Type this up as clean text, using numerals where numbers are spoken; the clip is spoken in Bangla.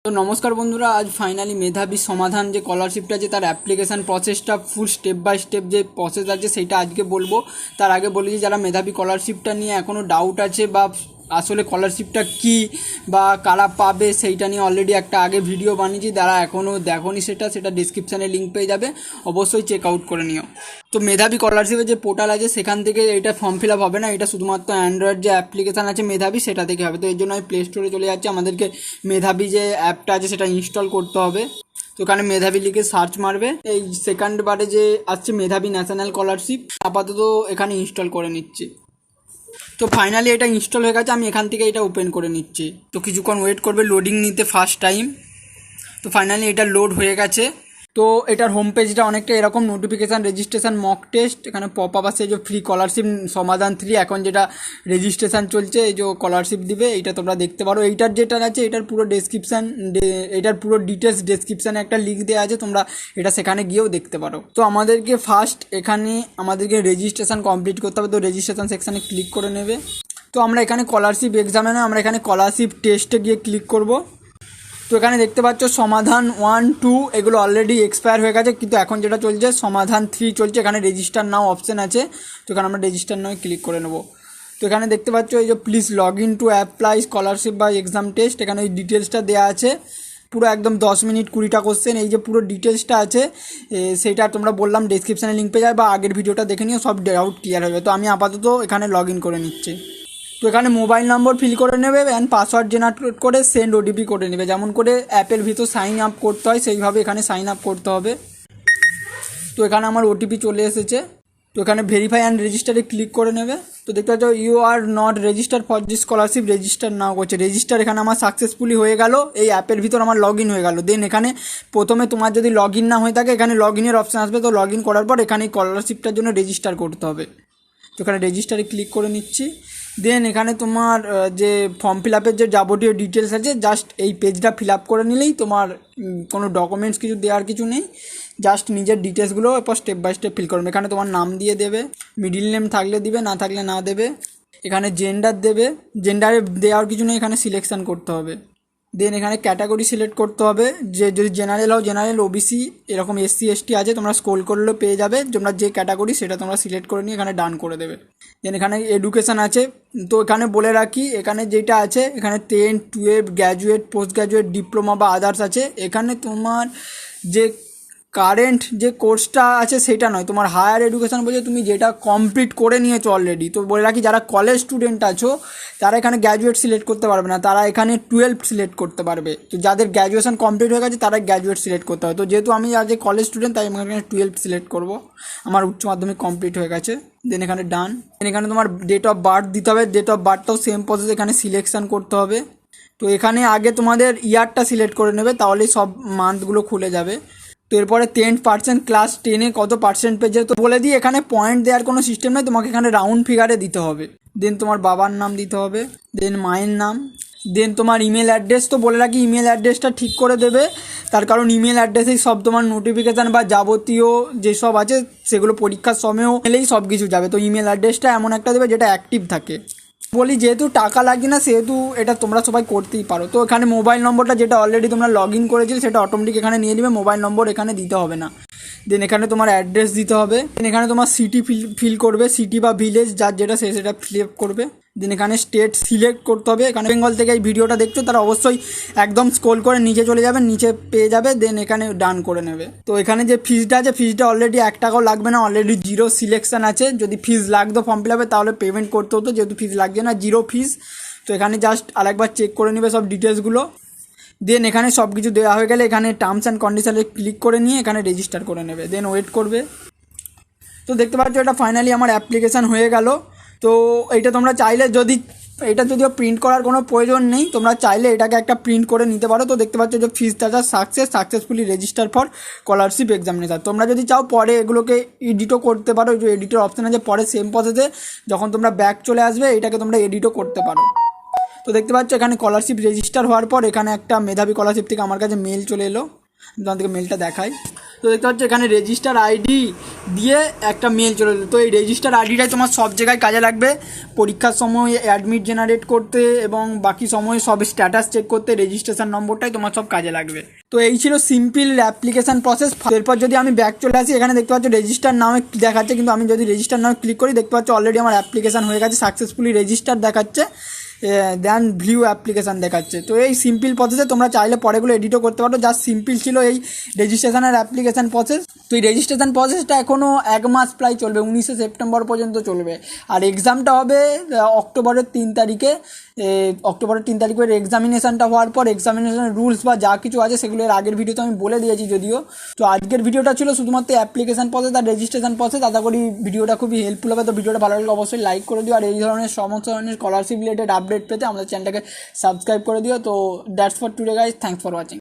তো নমস্কার বন্ধুরা, আজ ফাইনালি মেধাবী সমাধান যে স্কলারশিপটা আছে তার অ্যাপ্লিকেশান প্রসেসটা ফুল স্টেপ বাই স্টেপ যে প্রসেস আছে সেইটা আজকে বলবো। তার আগে বলি যে যারা মেধাবী স্কলারশিপটা নিয়ে এখনও ডাউট আছে বা আসলে স্কলারশিপটা কী বা কারা পাবে সেইটা নিয়ে অলরেডি একটা আগে ভিডিও বানিয়েছি, যারা এখনও দেখোনি সেটা ডিসক্রিপশানে লিঙ্ক পেয়ে যাবে, অবশ্যই চেক আউট করে নিও। তো মেধাবী স্কলারশিপের যে পোর্টাল আছে সেখান থেকে এটা ফর্ম ফিল আপ হবে না, এটা শুধুমাত্র অ্যান্ড্রয়েড যে অ্যাপ্লিকেশান আছে মেধাবী সেটা থেকে হবে। তো এর জন্য আমি প্লে স্টোরে চলে যাচ্ছি, আমাদেরকে মেধাবী যে অ্যাপটা আছে সেটা ইনস্টল করতে হবে। তো এখানে মেধাবী লিখে সার্চ মারবে, এই সেকেন্ড বারে যে আসছে মেধাবী ন্যাশনাল স্কলারশিপ, আপাতত এখানে ইনস্টল করে নিচ্ছি। তো ফাইনালি এটা ইনস্টল হয়ে গেছে, আমি এখান থেকে এটা ওপেন করে নিচ্ছি। তো কিছুক্ষণ ওয়েট করবে লোডিং নিতে ফার্স্ট টাইম। তো ফাইনালি এটা লোড হয়ে গেছে। তো এটার হোম পেজটা অনেকটা এরকম, নোটিফিকেশান, রেজিস্ট্রেশন, মক টেস্ট, এখানে পপ আপ আছে যে ফ্রি স্কলারশিপ সমাধান 3, এখন যেটা রেজিস্ট্রেশন চলছে এই যে স্কলারশিপ দিবে এইটা তোমরা দেখতে পারো। এইটার যেটা আছে এটার পুরো ডেসক্রিপশান, এটার পুরো ডিটেলস ডেসক্রিপশানে একটা লিঙ্ক দেওয়া আছে, তোমরা এটা সেখানে গিয়েও দেখতে পারো। তো আমাদেরকে ফার্স্ট এখানে আমাদেরকে রেজিস্ট্রেশন কমপ্লিট করতে হবে, তো রেজিস্ট্রেশন সেকশানে ক্লিক করে নেবে। তো আমরা এখানে স্কলারশিপ এক্সামে না, আমরা এখানে স্কলারশিপ টেস্টে গিয়ে ক্লিক করব। তো এখানে দেখতে পাচ্ছ সমাধান 1, 2 এগুলো অলরেডি এক্সপায়ার হয়ে গেছে, কিন্তু এখন যেটা চলছে সমাধান 3 চলছে। এখানে রেজিস্টার নাও অপশান আছে, তো এখানে আমরা রেজিস্টার নাও ক্লিক করে নেব। তো এখানে দেখতে পাচ্ছ এই যে please log in to apply scholarship বা এক্সাম টেস্ট, এখানে ওই ডিটেলসটা দেওয়া আছে পুরো একদম 10 মিনিট 20টা কোশ্চেন, এই যে পুরো ডিটেলসটা আছে সেটা তোমরা বললাম ডেসক্রিপশানে লিঙ্ক পেয়ে যাবে বা আগের ভিডিওটা দেখে নিও, সব ডাউট ক্লিয়ার হবে। তো আমি আপাতত এখানে লগ ইন করে নিচ্ছি। তো এখানে মোবাইল নম্বর ফিল করে নেবে অ্যান্ড পাসওয়ার্ড জেনারেট করে সেন্ড ওটিপি করে নেবে, যেমন করে অ্যাপের ভিতর সাইন আপ করতে হয় সেইভাবে এখানে সাইন আপ করতে হবে। তো এখানে আমার ওটিপি চলে এসেছে। তো এখানে ভেরিফাই অ্যান্ড রেজিস্টারে ক্লিক করে নেবে। তো দেখতে পাচ্ছ you are not register for this scholarship, register নাও করছে। রেজিস্টার এখানে আমার সাকসেসফুলি হয়ে গেল, এই অ্যাপের ভিতর আমার লগ ইন হয়ে গেল। দেন এখানে প্রথমে তোমার যদি লগ ইন না হয়ে থাকে এখানে লগ ইনের অপশান আসবে, তো লগ ইন করার পর এখানে স্কলারশিপটার জন্য রেজিস্টার করতে হবে। তো এখানে রেজিস্টারে ক্লিক করে নিচ্ছি। দেন এখানে তোমার যে ফর্ম ফিল আপের যে যাবতীয় ডিটেলস আছে জাস্ট এই পেজটা ফিল আপ করে নিলেই তোমার কোনো ডকুমেন্টস কিছু দেওয়ার কিছু নেই, জাস্ট নিজের ডিটেলসগুলো এরপর স্টেপ বাই স্টেপ ফিল করবে। এখানে তোমার নাম দিয়ে দেবে, মিডিল নেম থাকলে দিবে, না থাকলে না দেবে। এখানে জেন্ডার দেবে, জেন্ডারে দেওয়ার কিছু নেই, এখানে সিলেকশান করতে হবে। দেন এখানে ক্যাটাগরি সিলেক্ট করতে হবে, যে যদি জেনারেল হও জেনারেল, ওবিসি এরকম এসসি এসটি আছে তোমরা স্ক্রল করলে পেয়ে যাবে, তোমরা যে ক্যাটাগরি সেটা তোমরা সিলেক্ট করে নিয়ে এখানে ডান করে দেবে। দেন এখানে এডুকেশান আছে, তো এখানে বলে রাখি এখানে যেটা আছে এখানে 10, 12 গ্র্যাজুয়েট, পোস্ট গ্র্যাজুয়েট, ডিপ্লোমা বা আদার্স আছে। এখানে তোমার যে কারেন্ট যে কোর্সটা আছে সেটা নয়, তোমার হায়ার এডুকেশান বলছে তুমি যেটা কমপ্লিট করে নিয়েছো অলরেডি। তো বলে রাখি যারা কলেজ স্টুডেন্ট আছো তারা এখানে গ্র্যাজুয়েট সিলেক্ট করতে পারবে না, তারা এখানে 12 সিলেক্ট করতে পারবে। তো যাদের গ্র্যাজুয়েশন কমপ্লিট হয়ে গেছে তারা গ্র্যাজুয়েট সিলেক্ট করতে হবে। তো যেহেতু আমি আজ কলেজ স্টুডেন্ট তাই আমি এখানে 12 সিলেক্ট করবো, আমার উচ্চ মাধ্যমিক কমপ্লিট হয়ে গেছে। দেন এখানে ডান। দেন এখানে তোমার ডেট অফ বার্থ দিতে হবে, ডেট অফ বার্থটাও সেম প্রসেস এখানে সিলেকশান করতে হবে। তো এখানে আগে তোমাদের ইয়ারটা সিলেক্ট করে নেবে, তাহলেই সব মান্থগুলো খুলে যাবে। তো এরপরে 10% ক্লাস 10-এ কত পার্সেন্ট পেয়েছে তো বলে দিই, এখানে পয়েন্ট দেওয়ার কোনো সিস্টেম নেই, তোমাকে এখানে রাউন্ড ফিগারে দিতে হবে। দেন তোমার বাবার নাম দিতে হবে, দেন মায়ের নাম, দেন তোমার ইমেল অ্যাড্রেস। তো বলে রাখি ইমেল অ্যাড্রেসটা ঠিক করে দেবে, তার কারণ ইমেল অ্যাড্রেসেই সব তোমার নোটিফিকেশান বা যাবতীয় যেসব আছে সেগুলো পরীক্ষার সময়ও এলেই সব কিছু যাবে। তো ইমেল অ্যাড্রেসটা এমন একটা দেবে যেটা অ্যাক্টিভ থাকে। বলি যেহেতু টাকা লাগে না সেহেতু এটা তোমরা সবাই করতেই পারো। তো এখানে মোবাইল নম্বরটা যেটা অলরেডি তোমরা লগ ইন করেছিলে সেটা অটোমেটিক এখানে নিয়ে নেবে, মোবাইল নম্বর এখানে দিতে হবে না। দেন এখানে তোমার অ্যাড্রেস দিতে হবে। দেন এখানে তোমার সিটি ফিল করবে, সিটি বা ভিলেজ যার যেটা সেটা ফিল করবে। দেন এখানে স্টেট সিলেক্ট করতে হবে। এখানে বেঙ্গল থেকে এই ভিডিওটা দেখছো তারা অবশ্যই একদম স্ক্রল করে নিচে চলে যাবে, নিচে পেয়ে যাবে। দেন এখানে ডান করে নেবে। তো এখানে যে ফিজটা আছে ফিজটা অলরেডি 1 টাকাও লাগবে না, অলরেডি 0 সিলেকশন আছে। যদি ফিজ লাগতো ফর্ম ফিল আপে তাহলে পেমেন্ট করতে হতো, যেহেতু ফিজ লাগছে না, 0 ফিজ। তো এখানে জাস্ট আরেকবার চেক করে নেবে সব ডিটেলসগুলো। দেন এখানে সব কিছু দেওয়া হয়ে গেলে এখানে টার্মস অ্যান্ড কন্ডিশনে ক্লিক করে নিয়ে এখানে রেজিস্টার করে নেবে, দেন ওয়েট করবে। তো দেখতে পাচ্ছ এটা ফাইনালি আমার অ্যাপ্লিকেশান হয়ে গেল। তো এইটা তোমরা চাইলে এটা যদিও প্রিন্ট করার কোনো প্রয়োজন নেই, তোমরা চাইলে এটাকে একটা প্রিন্ট করে নিতে পারো। তো দেখতে পাচ্ছ যে ফিজটা successfully register for scholarship examination. তোমরা যদি চাও পরে এগুলোকে এডিটও করতে পারো, যে এডিটের অপশান আছে পরে সেম প্রসেসে যখন তোমরা ব্যাক চলে আসবে এটাকে তোমরা এডিটও করতে পারো। তো দেখতে পাচ্ছ এখানে স্কলারশিপ রেজিস্টার হওয়ার পর এখানে একটা মেধাবী স্কলারশিপ থেকে আমার কাছে মেল চলে এলো, তোমার থেকে মেলটা দেখাই। তো দেখতে পাচ্ছ এখানে রেজিস্টার আইডি দিয়ে একটা মেল চলে এলো। তো এই রেজিস্টার আইডিটাই তোমার সব জায়গায় কাজে লাগবে, পরীক্ষার সময় অ্যাডমিট জেনারেট করতে এবং বাকি সময় সব স্ট্যাটাস চেক করতে রেজিস্ট্রেশন নম্বরটাই তোমার সব কাজে লাগবে। তো এই ছিল সিম্পল অ্যাপ্লিকেশান প্রসেস। এরপর যদি আমি ব্যাক চলে আসি, এখানে দেখতে পাচ্ছ রেজিস্টার নামে দেখাচ্ছে, কিন্তু আমি যদি রেজিস্টার নামে ক্লিক করি দেখতে পাচ্ছ অলরেডি আমার অ্যাপ্লিকেশান হয়ে গেছে, সাকসেসফুলি রেজিস্টার দেখাচ্ছে, দেন ভিউ অ্যাপ্লিকেশান দেখাচ্ছে। তো এই সিম্পল প্রসেসে তোমরা চাইলে পরেগুলো এডিটও করতে পারো, যা সিম্পল ছিল এই রেজিস্ট্রেশনের অ্যাপ্লিকেশান প্রসেস। তো এই রেজিস্ট্রেশন প্রসেসটা এখনও 1 মাস প্রায় চলবে, 19শে সেপ্টেম্বর পর্যন্ত চলবে। আর এক্সামটা হবে অক্টোবরের 3 তারিখে। অক্টোবরের 3 তারিখে এক্সামিনেশানটা হওয়ার পর এক্সামিনেশনের রুলস বা যা কিছু আছে সেগুলো এর আগের ভিডিওতে আমি বলে দিয়েছি যদিও। তো আজকের ভিডিওটা ছিল শুধুমাত্র অ্যাপ্লিকেশান প্রসেস আর রেজিস্ট্রেশন প্রসেস। আশা করি ভিডিওটা খুবই হেল্পফুল হবে। তো ভিডিওটা ভালো লাগলে অবশ্যই লাইক করে দিও, আর এই ধরনের সমস্ত ধরনের স্কলারশিপ রিলেটেড আপডেট পেতে আমাদের চ্যানেলটাকে সাবস্ক্রাইব করে দিও। তো that's for today guys, thanks for watching.